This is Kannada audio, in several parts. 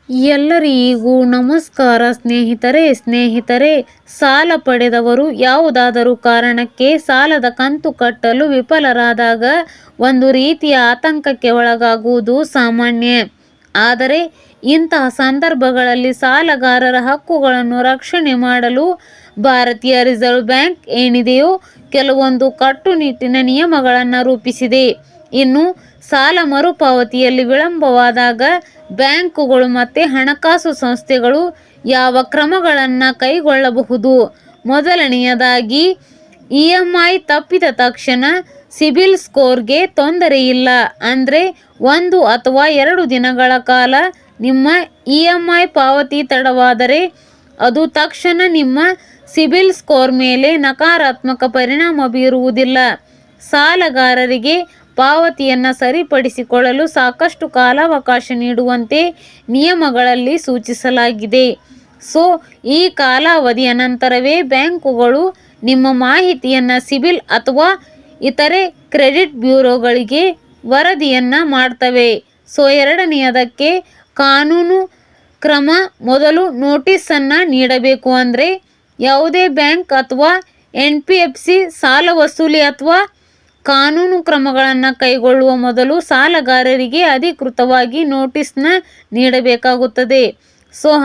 ಎಲ್ಲರಿಗೂ ನಮಸ್ಕಾರ ಸ್ನೇಹಿತರೆ, ಸಾಲ ಪಡೆದವರು ಯಾವುದಾದರೂ ಕಾರಣಕ್ಕೆ ಸಾಲದ ಕಂತು ಕಟ್ಟಲು ವಿಫಲರಾದಾಗ ಒಂದು ರೀತಿಯ ಆತಂಕಕ್ಕೆ ಒಳಗಾಗುವುದು ಸಾಮಾನ್ಯ. ಆದರೆ ಇಂತಹ ಸಂದರ್ಭಗಳಲ್ಲಿ ಸಾಲಗಾರರ ಹಕ್ಕುಗಳನ್ನು ರಕ್ಷಣೆ ಮಾಡಲು ಭಾರತೀಯ ರಿಸರ್ವ್ ಬ್ಯಾಂಕ್ ಏನಿದೆಯೋ ಕೆಲವೊಂದು ಕಟ್ಟುನಿಟ್ಟಿನ ನಿಯಮಗಳನ್ನು ರೂಪಿಸಿದೆ. ಇನ್ನು ಸಾಲ ಮರುಪಾವತಿಯಲ್ಲಿ ವಿಳಂಬವಾದಾಗ ಬ್ಯಾಂಕುಗಳು ಮತ್ತು ಹಣಕಾಸು ಸಂಸ್ಥೆಗಳು ಯಾವ ಕ್ರಮಗಳನ್ನು ಕೈಗೊಳ್ಳಬಹುದು? ಮೊದಲನೆಯದಾಗಿ, ಇಎಂಐ ತಪ್ಪಿದ ತಕ್ಷಣ ಸಿಬಿಲ್ ಸ್ಕೋರ್ಗೆ ತೊಂದರೆ ಇಲ್ಲ. ಅಂದರೆ 1 ಅಥವಾ 2 ದಿನಗಳ ಕಾಲ ನಿಮ್ಮ ಇಎಂಐ ಪಾವತಿ ತಡವಾದರೆ ಅದು ತಕ್ಷಣ ನಿಮ್ಮ ಸಿಬಿಲ್ ಸ್ಕೋರ್ ಮೇಲೆ ನಕಾರಾತ್ಮಕ ಪರಿಣಾಮ ಬೀರುವುದಿಲ್ಲ. ಸಾಲಗಾರರಿಗೆ ಪಾವತಿಯನ್ನು ಸರಿಪಡಿಸಿಕೊಳ್ಳಲು ಸಾಕಷ್ಟು ಕಾಲಾವಕಾಶ ನೀಡುವಂತೆ ನಿಯಮಗಳಲ್ಲಿ ಸೂಚಿಸಲಾಗಿದೆ. ಈ ಕಾಲಾವಧಿಯ ನಂತರವೇ ಬ್ಯಾಂಕುಗಳು ನಿಮ್ಮ ಮಾಹಿತಿಯನ್ನು ಸಿಬಿಲ್ ಅಥವಾ ಇತರೆ ಕ್ರೆಡಿಟ್ ಬ್ಯೂರೋಗಳಿಗೆ ವರದಿಯನ್ನು ಮಾಡ್ತವೆ. ಎರಡನೆಯದಕ್ಕೆ ಕಾನೂನು ಕ್ರಮ. ಮೊದಲು ನೋಟಿಸನ್ನು ನೀಡಬೇಕು. ಅಂದರೆ ಯಾವುದೇ ಬ್ಯಾಂಕ್ ಅಥವಾ NBFC ಸಾಲ ವಸೂಲಿ ಅಥವಾ ಕಾನೂನು ಕ್ರಮಗಳನ್ನು ಕೈಗೊಳ್ಳುವ ಮೊದಲು ಸಾಲಗಾರರಿಗೆ ಅಧಿಕೃತವಾಗಿ ನೋಟಿಸ್ನ ನೀಡಬೇಕಾಗುತ್ತದೆ.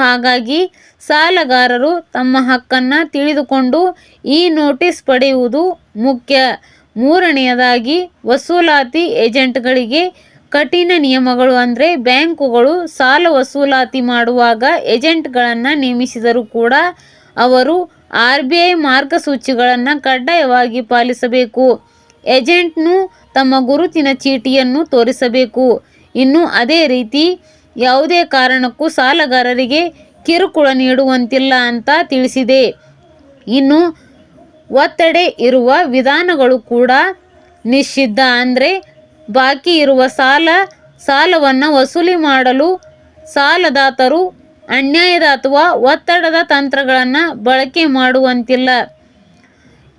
ಹಾಗಾಗಿ ಸಾಲಗಾರರು ತಮ್ಮ ಹಕ್ಕನ್ನು ತಿಳಿದುಕೊಂಡು ಈ ನೋಟಿಸ್ ಪಡೆಯುವುದು ಮುಖ್ಯ. ಮೂರನೆಯದಾಗಿ, ವಸೂಲಾತಿ ಏಜೆಂಟ್ಗಳಿಗೆ ಕಠಿಣ ನಿಯಮಗಳು. ಅಂದರೆ ಬ್ಯಾಂಕುಗಳು ಸಾಲ ವಸೂಲಾತಿ ಮಾಡುವಾಗ ಏಜೆಂಟ್ಗಳನ್ನು ನೇಮಿಸಿದರೂ ಕೂಡ ಅವರು RBI ಮಾರ್ಗಸೂಚಿಗಳನ್ನು ಕಡ್ಡಾಯವಾಗಿ ಪಾಲಿಸಬೇಕು. ಏಜೆಂಟ್ನು ತಮ್ಮ ಗುರುತಿನ ಚೀಟಿಯನ್ನು ತೋರಿಸಬೇಕು. ಇನ್ನು ಅದೇ ರೀತಿ ಯಾವುದೇ ಕಾರಣಕ್ಕೂ ಸಾಲಗಾರರಿಗೆ ಕಿರುಕುಳ ನೀಡುವಂತಿಲ್ಲ ಅಂತ ತಿಳಿಸಿದೆ. ಇನ್ನು ಒತ್ತಡೆ ಇರುವ ವಿಧಾನಗಳು ಕೂಡ ನಿಷಿದ್ಧ. ಅಂದರೆ ಬಾಕಿ ಇರುವ ಸಾಲವನ್ನು ವಸೂಲಿ ಮಾಡಲು ಸಾಲದಾತರು ಅನ್ಯಾಯದ ಅಥವಾ ಒತ್ತಡದ ತಂತ್ರಗಳನ್ನು ಬಳಕೆ ಮಾಡುವಂತಿಲ್ಲ.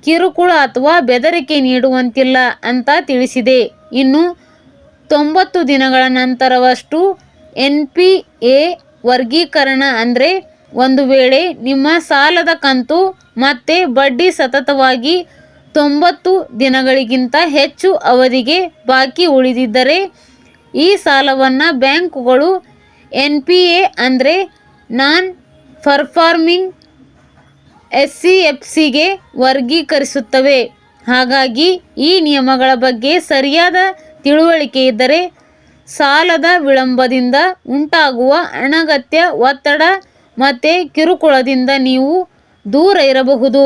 ಕಿರುಕುಳ ಅಥವಾ ಬೆದರಿಕೆ ನೀಡುವಂತಿಲ್ಲ ಅಂತ ತಿಳಿಸಿದೆ. ಇನ್ನು 90 ದಿನಗಳ ನಂತರವಷ್ಟು NPA ವರ್ಗೀಕರಣ. ಅಂದರೆ ಒಂದು ವೇಳೆ ನಿಮ್ಮ ಸಾಲದ ಕಂತು ಮತ್ತು ಬಡ್ಡಿ ಸತತವಾಗಿ 90 ದಿನಗಳಿಗಿಂತ ಹೆಚ್ಚು ಅವಧಿಗೆ ಬಾಕಿ ಉಳಿದಿದ್ದರೆ ಈ ಸಾಲವನ್ನು ಬ್ಯಾಂಕುಗಳು NPA ಅಂದರೆ ನಾನ್ ಪರ್ಫಾರ್ಮಿಂಗ್ SCFCಗೆ ವರ್ಗೀಕರಿಸುತ್ತವೆ. ಹಾಗಾಗಿ ಈ ನಿಯಮಗಳ ಬಗ್ಗೆ ಸರಿಯಾದ ತಿಳುವಳಿಕೆ ಇದ್ದರೆ ಸಾಲದ ವಿಳಂಬದಿಂದ ಉಂಟಾಗುವ ಅನಗತ್ಯ ಒತ್ತಡ ಮತ್ತು ಕಿರುಕುಳದಿಂದ ನೀವು ದೂರ ಇರಬಹುದು.